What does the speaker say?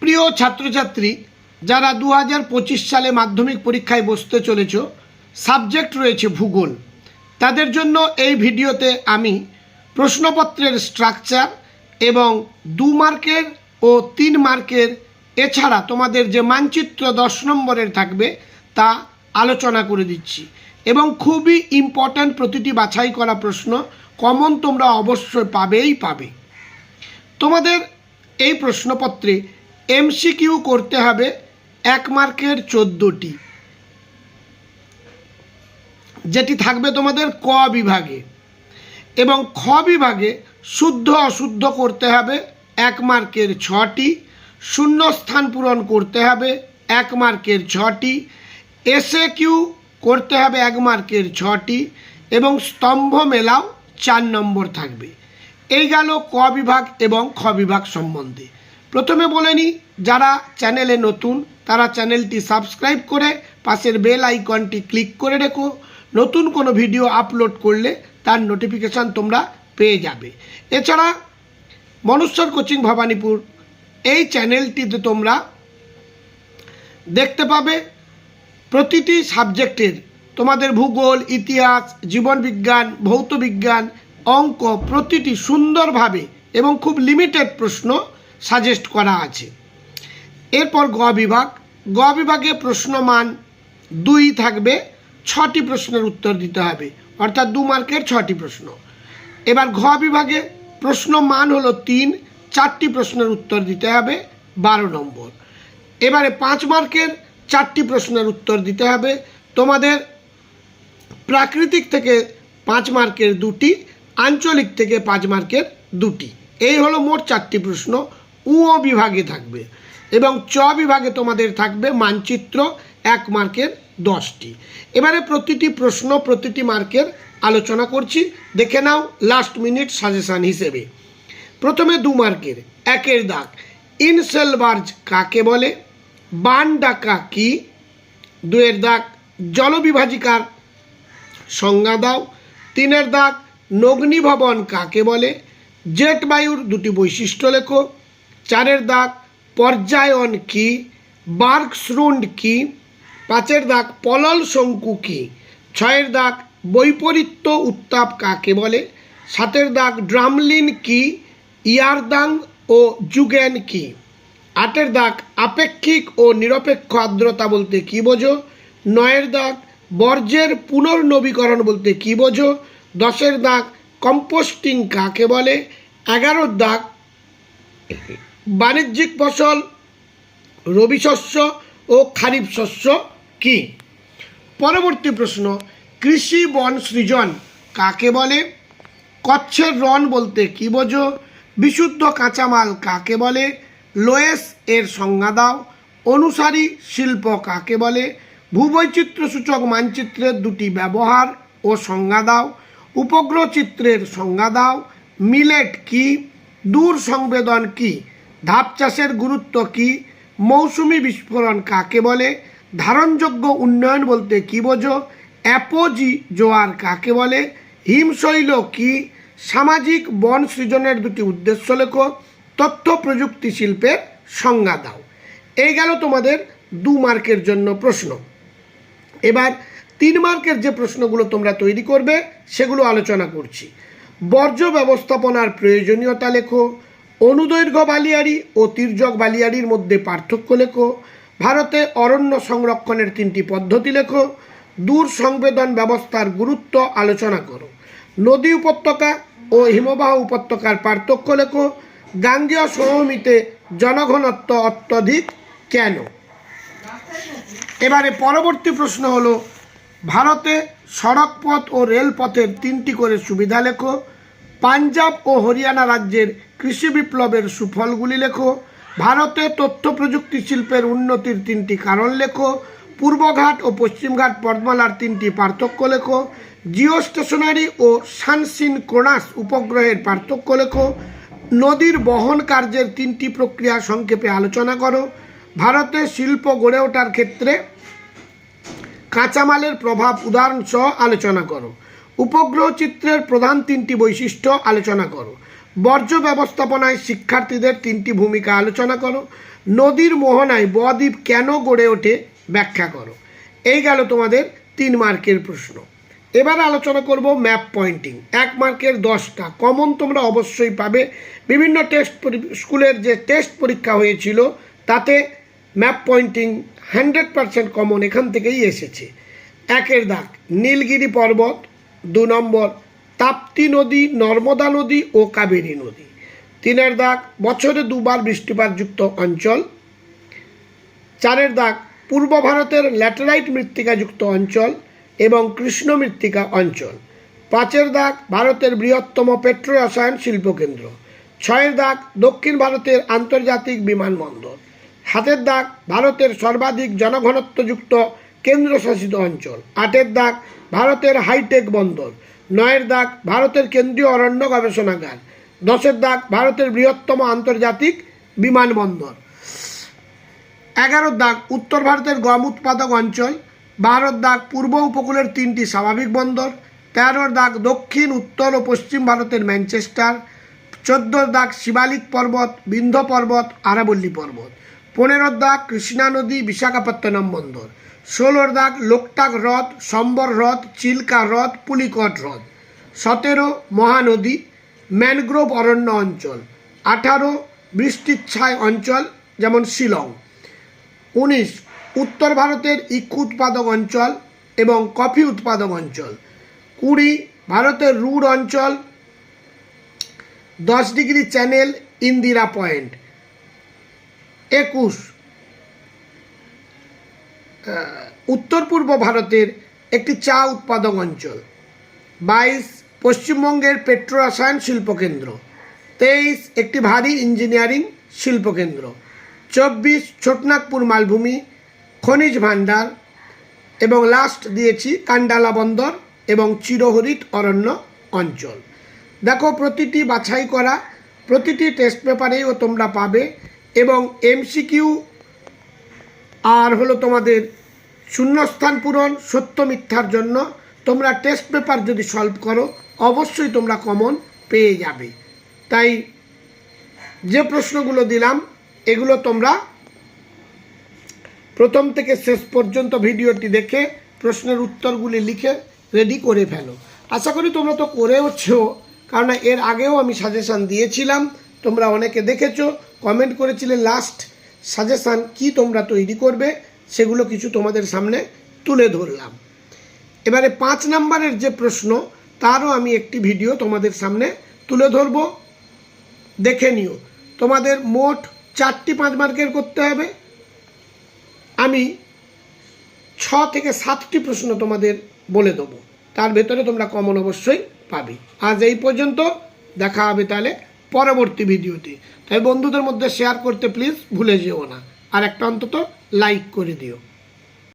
প্রিয় ছাত্রছাত্রী যারা 2025 সালে মাধ্যমিক পরীক্ষায় বসতে চলেছ, সাবজেক্ট রয়েছে ভূগোল, তাদের জন্য এই ভিডিওতে আমি প্রশ্নপত্রের স্ট্রাকচার এবং 2 মার্কের ও 3 মার্কের এছাড়া তোমাদের যে মানচিত্র 10 নম্বরের থাকবে তা আলোচনা করে দিচ্ছি। এবং খুবই ইম্পর্ট্যান্ট, প্রতিটি বাছাই করা প্রশ্ন কমন তোমরা অবশ্যই পাবে। তোমাদের এই প্রশ্নপত্রে এমসিকিউ করতে হবে 1 মার্কের 14টি, যেটি থাকবে তোমাদের ক বিভাগে, এবং খ বিভাগে শুদ্ধ অশুদ্ধ করতে হবে 1 মার্কের 6টি, শূন্যস্থান পূরণ করতে হবে 1 মার্কের 6টি, এসএ কিউ করতে হবে 1 মার্কের 6টি, এবং স্তম্ভ মেলাও 4 নম্বর থাকবে। এই গেল ক বিভাগ এবং খ বিভাগ সম্বন্ধে। প্রথমে বলে নিই, যারা চ্যানেলে নতুন তারা চ্যানেলটি সাবস্ক্রাইব করে পাশের বেল আইকনটি ক্লিক করে রেখো। নতুন কোনো ভিডিও আপলোড করলে তার নোটিফিকেশান তোমরা পেয়ে যাবে। এছাড়া মনুষ্যর কোচিং ভবানীপুর এই চ্যানেলটিতে তোমরা দেখতে পাবে প্রতিটি সাবজেক্টের তোমাদের ভূগোল, ইতিহাস, জীবনবিজ্ঞান, ভৌতবিজ্ঞান, অঙ্ক প্রতিটি সুন্দরভাবে এবং খুব লিমিটেড প্রশ্ন সাজেস্ট করা আছে। এরপর গ বিভাগ, গ বিভাগে প্রশ্নমান 2 থাকবে, 6টি প্রশ্নের উত্তর দিতে হবে, অর্থাৎ 2 মার্কের 6টি প্রশ্ন। এবার ঘ বিভাগে প্রশ্নমান হলো 3, 4টি প্রশ্নের উত্তর দিতে হবে, 12 নম্বর। এবারে 5 মার্কের 4টি প্রশ্নের উত্তর দিতে হবে, তোমাদের প্রাকৃতিক থেকে 5 মার্কের 2টি, আঞ্চলিক থেকে 5 মার্কের 2টি। এই হলো মোট 4টি প্রশ্ন উ বিভাগে থাকবে। এবং চ বিভাগে তোমাদের থাকবে মানচিত্র 1 মার্কের 10টি। এবারে প্রতিটি প্রশ্ন প্রতিটি মার্কের আলোচনা করছি, দেখে নাও লাস্ট মিনিট সাজেশান হিসেবে। প্রথমে 2 মার্কের 1 দাগ, ইনসেলবার্জ কাকে বলে, বান ডাকা কি। 2 দাগ, জলবিভাজিকার সংজ্ঞা দাও। 3 দাগ, নগ্নিভবন কাকে বলে, জেট বায়ুর 2টি বৈশিষ্ট্য লেখো। 4 দাগ, পর্যায়ন কি, বার্গশ্রুন্ড কি। 5 দাগ, পলল শঙ্কু কি। 6 দাগ, বৈপরীত্য উত্তাপ কাকে বলে। 7 দাগ, ড্রামলিন কি, ইয়ারদাং ও যুগেন কি। 8 দাগ, আপেক্ষিক ও নিরপেক্ষ আর্দ্রতা বলতে কি বোঝো। 9 দাগ, বর্জ্যের পুনর্নবীকরণ বলতে কি বোঝো। 10 দাগ, কম্পোস্টিং কাকে বলে। 11 দাগ, বাণিজ্যিক ফসল, রবি শস্য ও খারিফ শস্য কি। পরবর্তী প্রশ্ন, কৃষি বন সৃজন কাকে বলে। কচ্ছের রণ বলতে কি বোঝো। বিশুদ্ধ কাঁচামাল কাকে বলে। লোয়েস এর সংজ্ঞা দাও। অনুসারী শিল্প কাকে বলে। ভূবৈচিত্র্য সূচক মানচিত্রের 2টি ব্যবহার ও সংজ্ঞা দাও। উপগ্রহ চিত্রের সংজ্ঞা দাও। মিলেট কি, দূর সংবেদন কি, ধাপ চাষের গুরুত্ব কি, মৌসুমি বিস্ফোরণ কাকে বলে, ধারণযোগ্য উন্নয়ন বলতে কি বোঝো, অ্যাপোজি জোয়ার কাকে বলে, হিমশৈল কি, সামাজিক বন সৃজনের 2টি উদ্দেশ্য লেখো, তথ্য প্রযুক্তি শিল্পের সংজ্ঞা দাও। এই গেল তোমাদের 2 মার্কের জন্য প্রশ্ন। এবার 3 মার্কের যে প্রশ্নগুলো তোমরা তৈরি করবে সেগুলো আলোচনা করছি। বর্জ্য ব্যবস্থাপনার প্রয়োজনীয়তা লেখো। অনুদৈর্ঘ্য বালিয়াড়ি ও তির্যক বালিয়াড়ির মধ্যে পার্থক্য লেখো। ভারতে অরণ্য সংরক্ষণের 3টি পদ্ধতি লেখো। দূর সংবেদন ব্যবস্থার গুরুত্ব আলোচনা করো। নদী উপত্যকা ও হিমবাহ উপত্যকার পার্থক্য লেখো। গাঙ্গেয় সমভূমিতে জনঘনত্ব অত্যধিক কেন। এবারে পরবর্তী প্রশ্ন হলো, ভারতে সড়কপথ ও রেলপথের 3টি করে সুবিধা লেখো। পাঞ্জাব ও হরিয়ানা রাজ্যের কৃষি বিপ্লবের সুফলগুলি লেখো। ভারতে তথ্য প্রযুক্তি শিল্পের উন্নতির 3টি কারণ লেখো। পূর্বঘাট ও পশ্চিমঘাট পর্বতমালার 3টি পার্থক্য লেখো। জিও স্টেশনারি ও সানসিনক্রোনাস উপগ্রহের পার্থক্য লেখো। নদীর বহন কার্যের 3টি প্রক্রিয়া সংক্ষেপে আলোচনা করো। ভারতে শিল্প গড়ে ওঠার ক্ষেত্রে কাঁচামালের প্রভাব উদাহরণ সহ আলোচনা করো। উপগ্রহ চিত্রের প্রধান 3টি বৈশিষ্ট্য আলোচনা করো। বর্জ্য ব্যবস্থাপনায় শিক্ষার্থীদের 3টি ভূমিকা আলোচনা করো। নদীর মোহনায় বদ্বীপ কেন গড়ে ওঠে ব্যাখ্যা করো। এই গেল তোমাদের 3 মার্কের প্রশ্ন। এবার আলোচনা করব ম্যাপ পয়েন্টিং। 1 মার্কের 10টা কমন তোমরা অবশ্যই পাবে। বিভিন্ন স্কুলের যে টেস্ট পরীক্ষা হয়েছিল তাতে ম্যাপ পয়েন্টিং 100% কমন এখান থেকেই এসেছে। 1 দাগ নীলগিরি পর্বত, 2 নম্বর তাপ্তি নদী, নর্মদা নদী ও কাবেরী নদী। 3 দাগ বছরে 2 বার বৃষ্টিপাতযুক্ত অঞ্চল। 4 দাগ পূর্ব ভারতের ল্যাটেরাইট মৃত্তিকাযুক্ত অঞ্চল এবং কৃষ্ণ মৃত্তিকা অঞ্চল। 5 দাগ ভারতের বৃহত্তম পেট্রো রসায়ন শিল্পকেন্দ্র। 6 দাগ দক্ষিণ ভারতের আন্তর্জাতিক বিমানবন্দর। 7 দাগ ভারতের সর্বাধিক জনঘনত্বযুক্ত কেন্দ্রশাসিত অঞ্চল। 8 দাগ ভারতের হাইটেক বন্দর। 9 দাগ ভারতের কেন্দ্রীয় অরণ্য গবেষণাগার। 10 দাগ ভারতের বৃহত্তম আন্তর্জাতিক বিমানবন্দর। 11 দাগ উত্তর ভারতের গম উৎপাদক অঞ্চল। 12 দাগ পূর্ব উপকূলের 3টি স্বাভাবিক বন্দর। 13 দাগ দক্ষিণ, উত্তর ও পশ্চিম ভারতের ম্যানচেস্টার। 14 দাগ শিবালিক পর্বত, বিন্ধ্য পর্বত, আরাবল্লী পর্বত। 15 দাগ কৃষ্ণা নদী, বিশাখাপত্তনম বন্দর। 16 দাগ লোকটাক হ্রদ, সম্বর হ্রদ, চিল্কা হ্রদ, পুলিকট হ্রদ। 17 মহানদী, ম্যানগ্রোভ অরণ্য অঞ্চল। 18 বৃষ্টিচ্ছায় অঞ্চল যেমন শিলং। 19 উত্তর ভারতের ইক্ষু উৎপাদক অঞ্চল এবং কফি উৎপাদক অঞ্চল। 20 ভারতের রুড় অঞ্চল, 10 ডিগ্রি চ্যানেল, ইন্দিরা পয়েন্ট। 21 উত্তর পূর্ব ভারতের একটি চা উৎপাদক অঞ্চল। 22 পশ্চিমবঙ্গের পেট্রো রসায়ন শিল্পকেন্দ্র। 23 একটি ভারী ইঞ্জিনিয়ারিং শিল্পকেন্দ্র। 24 ছোটনাগপুর মালভূমি, খনিজ ভাণ্ডার এবং লাস্ট দিয়েছি কান্ডালা বন্দর এবং চিরহরিত অরণ্য অঞ্চল। দেখো প্রতিটি বাছাই করা প্রতিটি টেস্ট পেপারেও তোমরা পাবে এবং এমসিকিউ আর হলো তোমাদের শূন্যস্থান পূরণ, সত্য মিথ্যার জন্য তোমরা টেস্ট পেপার যদি সলভ করো অবশ্যই তোমরা কমন পেয়ে যাবে। তাই যে প্রশ্নগুলো দিলাম এগুলো তোমরা প্রথম থেকে শেষ পর্যন্ত ভিডিওটি দেখে প্রশ্নের উত্তরগুলি লিখে রেডি করে ফেলো। আশা করি তোমরা তো করেওছো, কারণ এর আগেও আমি সাজেশান দিয়েছিলাম, তোমরা অনেকে দেখেছো, কমেন্ট করেছিলে লাস্ট সাজেশান কি তোমরা তৈরি করবে, সেগুলো কিছু তোমাদের সামনে তুলে ধরলাম। এবারে 5 নম্বরের যে প্রশ্ন তারও আমি একটি ভিডিও তোমাদের সামনে তুলে ধরব, দেখে নিও। তোমাদের মোট 4টি 5 মার্কের করতে হবে। আমি 6 থেকে 7টি প্রশ্ন তোমাদের বলে দেবো, তার ভেতরে তোমরা কমন অবশ্যই পাবে। আজ এই পর্যন্ত, দেখা হবে তাহলে পরবর্তী ভিডিওতে। তাই বন্ধুদের মধ্যে শেয়ার করতে প্লিজ ভুলে যেও না, আর একটা অন্তত লাইক করে দিও।